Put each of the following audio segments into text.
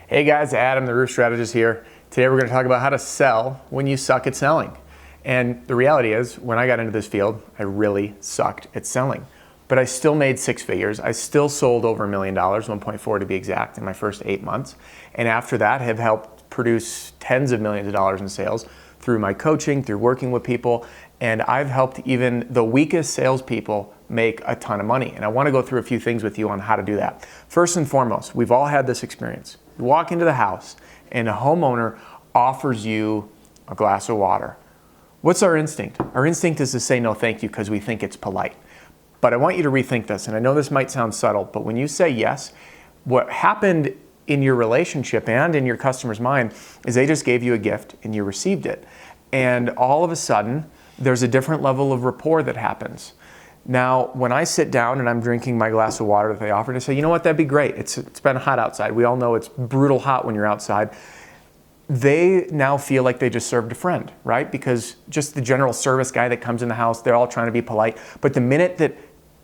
Hey guys, Adam, the Roof Strategist here. Today we're going to talk about how to sell when you suck at selling. And the reality is, when I got into this field, I really sucked at selling. But I still made six figures. I still sold over $1 million, 1.4 to be exact, in my first 8 months. And after that, have helped produce tens of millions of dollars in sales through my coaching, through working with people. And I've helped even the weakest salespeople make a ton of money. And I want to go through a few things with you on how to do that. First and foremost, we've all had this experience. You walk into the house and a homeowner offers you a glass of water. What's our instinct? Our instinct is to say no thank you because we think it's polite. But I want you to rethink this, and I know this might sound subtle, but when you say yes, what happened in your relationship and in your customer's mind is they just gave you a gift and you received it. And all of a sudden, there's a different level of rapport that happens. Now, when I sit down and I'm drinking my glass of water that they offered, I say, you know what, that'd be great. It's been hot outside. We all know it's brutal hot when you're outside. They now feel like they just served a friend, right? Because just the general service guy that comes in the house, they're all trying to be polite. But the minute that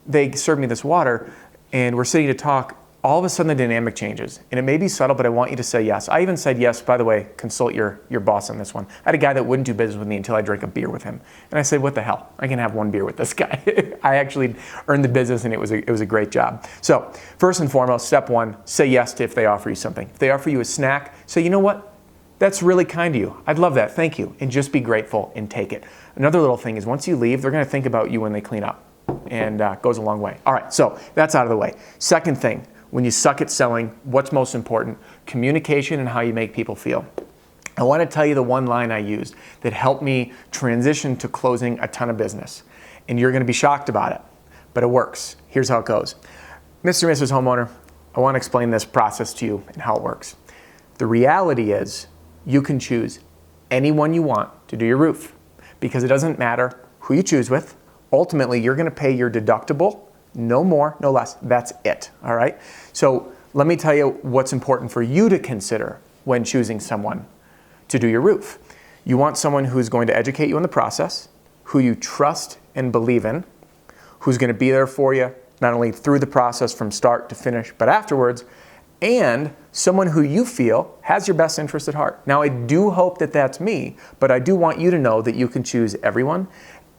they serve me this water and we're sitting to talk, all of a sudden the dynamic changes. And it may be subtle, but I want you to say yes. I even said yes, by the way, consult your boss on this one. I had a guy that wouldn't do business with me until I drank a beer with him. And I said, what the hell? I can have one beer with this guy. I actually earned the business and it was a great job. So first and foremost, step one, say yes to if they offer you something. If they offer you a snack, say, you know what? That's really kind of you. I'd love that, thank you. And just be grateful and take it. Another little thing is once you leave, they're gonna think about you when they clean up. And goes a long way. All right, so that's out of the way. Second thing, when you suck at selling, what's most important? Communication and how you make people feel. I want to tell you the one line I used that helped me transition to closing a ton of business. And you're going to be shocked about it, but it works. Here's how it goes. Mr. and Mrs. Homeowner, I want to explain this process to you and how it works. The reality is you can choose anyone you want to do your roof because it doesn't matter who you choose with. Ultimately, you're going to pay your deductible. No more, no less. That's it, all right? So let me tell you what's important for you to consider when choosing someone to do your roof. You want someone who's going to educate you in the process, who you trust and believe in, who's going to be there for you, not only through the process from start to finish, but afterwards, and someone who you feel has your best interest at heart. Now, I do hope that that's me, but I do want you to know that you can choose everyone,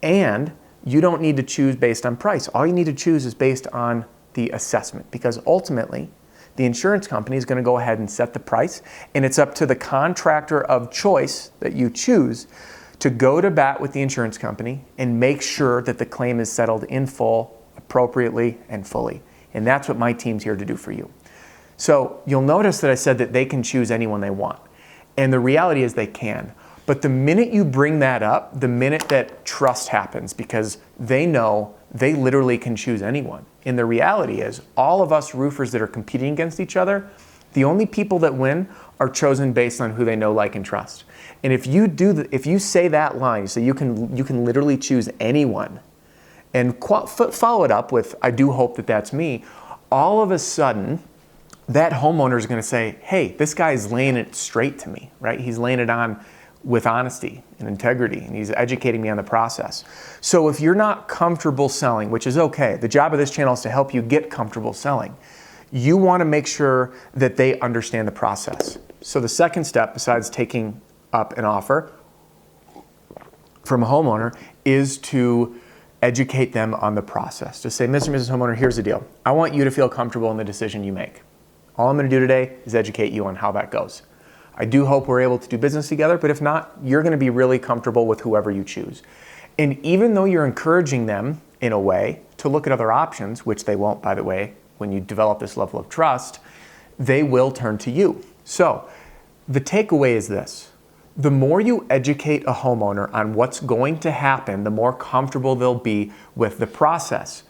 and you don't need to choose based on price. All you need to choose is based on the assessment because ultimately the insurance company is going to go ahead and set the price and it's up to the contractor of choice that you choose to go to bat with the insurance company and make sure that the claim is settled in full, appropriately, and fully. And that's what my team's here to do for you. So you'll notice that I said that they can choose anyone they want. And the reality is they can. But the minute you bring that up, the minute that trust happens, because they know they literally can choose anyone. And the reality is, all of us roofers that are competing against each other, the only people that win are chosen based on who they know, like, and trust. And if you if you say that line, so you can literally choose anyone, and follow it up with, I do hope that that's me, all of a sudden, that homeowner is going to say, hey, this guy's laying it straight to me, right? He's laying it on with honesty and integrity, and he's educating me on the process. So if you're not comfortable selling, which is okay, the job of this channel is to help you get comfortable selling. You want to make sure that they understand the process. So the second step, besides taking up an offer from a homeowner, is to educate them on the process. To say, Mr. and Mrs. Homeowner, here's the deal. I want you to feel comfortable in the decision you make. All I'm going to do today is educate you on how that goes. I do hope we're able to do business together, but if not, you're going to be really comfortable with whoever you choose. And even though you're encouraging them in a way to look at other options, which they won't, by the way, when you develop this level of trust, they will turn to you. So the takeaway is this. The more you educate a homeowner on what's going to happen, the more comfortable they'll be with the process.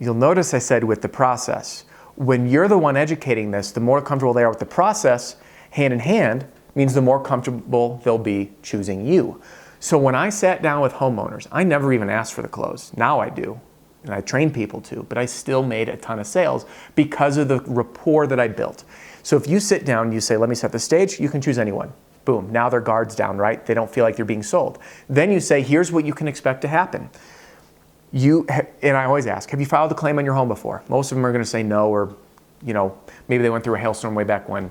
You'll notice I said with the process. When you're the one educating this, the more comfortable they are with the process, hand in hand, means the more comfortable they'll be choosing you. So when I sat down with homeowners, I never even asked for the close. Now I do, and I train people to, but I still made a ton of sales because of the rapport that I built. So if you sit down and you say, let me set the stage, you can choose anyone. Boom, now their guard's down, right? They don't feel like they're being sold. Then you say, here's what you can expect to happen. And I always ask, have you filed a claim on your home before? Most of them are going to say no, or maybe they went through a hailstorm way back when.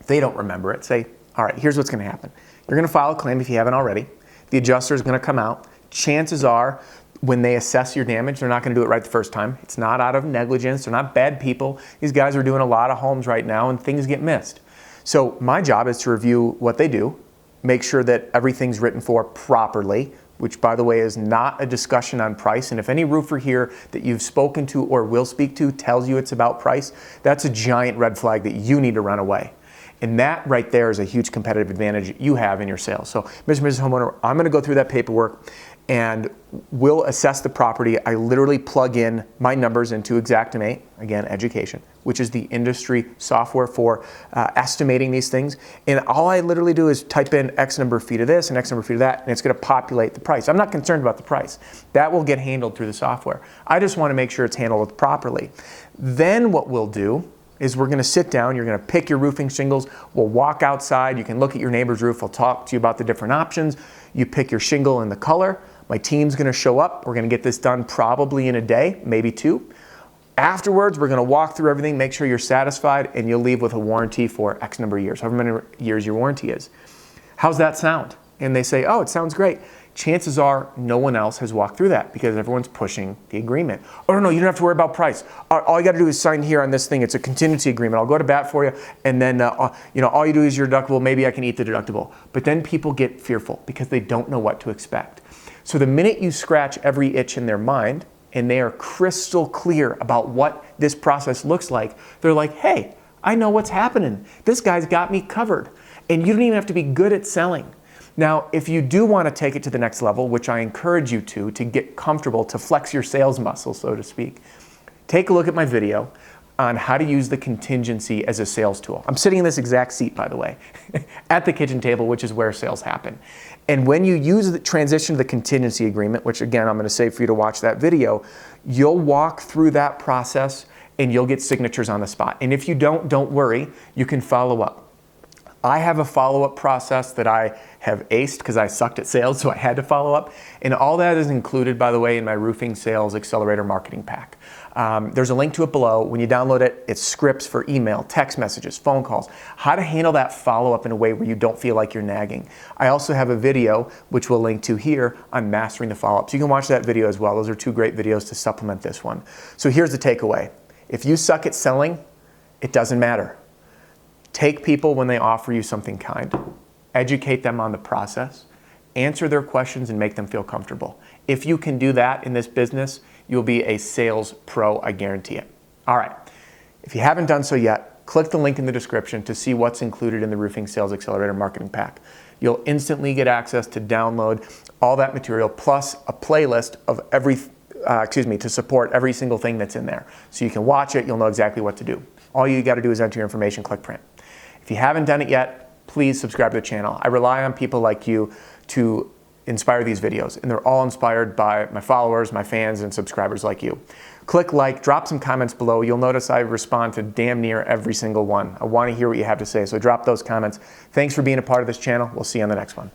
they don't remember it, say, all right, here's what's going to happen. You're going to file a claim if you haven't already. The adjuster is going to come out. Chances are, when they assess your damage, they're not going to do it right the first time. It's not out of negligence. They're not bad people. These guys are doing a lot of homes right now and things get missed. So my job is to review what they do, make sure that everything's written for properly, which by the way is not a discussion on price. And if any roofer here that you've spoken to or will speak to tells you it's about price, that's a giant red flag that you need to run away. And that right there is a huge competitive advantage you have in your sales. So Mr. and Mrs. Homeowner, I'm going to go through that paperwork and we'll assess the property. I literally plug in my numbers into Xactimate, again, education, which is the industry software for estimating these things. And all I literally do is type in X number of feet of this and X number of feet of that, and it's going to populate the price. I'm not concerned about the price. That will get handled through the software. I just want to make sure it's handled properly. Then what we'll do is we're going to sit down, you're going to pick your roofing shingles, we'll walk outside, you can look at your neighbor's roof, we'll talk to you about the different options, you pick your shingle and the color, my team's going to show up, we're going to get this done probably in a day, maybe two. Afterwards, we're going to walk through everything, make sure you're satisfied, and you'll leave with a warranty for X number of years, however many years your warranty is. How's that sound? And they say, oh, it sounds great. Chances are no one else has walked through that because everyone's pushing the agreement. Oh, no, you don't have to worry about price. All you got to do is sign here on this thing. It's a contingency agreement. I'll go to bat for you. And then, all you do is your deductible. Maybe I can eat the deductible. But then people get fearful because they don't know what to expect. So the minute you scratch every itch in their mind and they are crystal clear about what this process looks like, they're like, hey, I know what's happening. This guy's got me covered. And you don't even have to be good at selling. Now, if you do want to take it to the next level, which I encourage you to get comfortable, to flex your sales muscle, so to speak, take a look at my video on how to use the contingency as a sales tool. I'm sitting in this exact seat, by the way, at the kitchen table, which is where sales happen. And when you use the transition to the contingency agreement, which again, I'm going to save for you to watch that video, you'll walk through that process and you'll get signatures on the spot. And if you don't worry, you can follow up. I have a follow-up process that I have aced because I sucked at sales, so I had to follow up. And all that is included, by the way, in my Roofing Sales Accelerator Marketing Pack. There's a link to it below. When you download it, it's scripts for email, text messages, phone calls, how to handle that follow-up in a way where you don't feel like you're nagging. I also have a video, which we'll link to here, on mastering the follow-up. So you can watch that video as well. Those are two great videos to supplement this one. So here's the takeaway. If you suck at selling, it doesn't matter. Take people when they offer you something kind, educate them on the process, answer their questions, and make them feel comfortable. If you can do that in this business, you'll be a sales pro, I guarantee it. All right, if you haven't done so yet, click the link in the description to see what's included in the Roofing Sales Accelerator Marketing Pack. You'll instantly get access to download all that material, plus a playlist of to support every single thing that's in there. So you can watch it, you'll know exactly what to do. All you got to do is enter your information, click print. If you haven't done it yet, please subscribe to the channel. I rely on people like you to inspire these videos, and they're all inspired by my followers, my fans, and subscribers like you. Click like, drop some comments below. You'll notice I respond to damn near every single one. I want to hear what you have to say, so drop those comments. Thanks for being a part of this channel. We'll see you on the next one.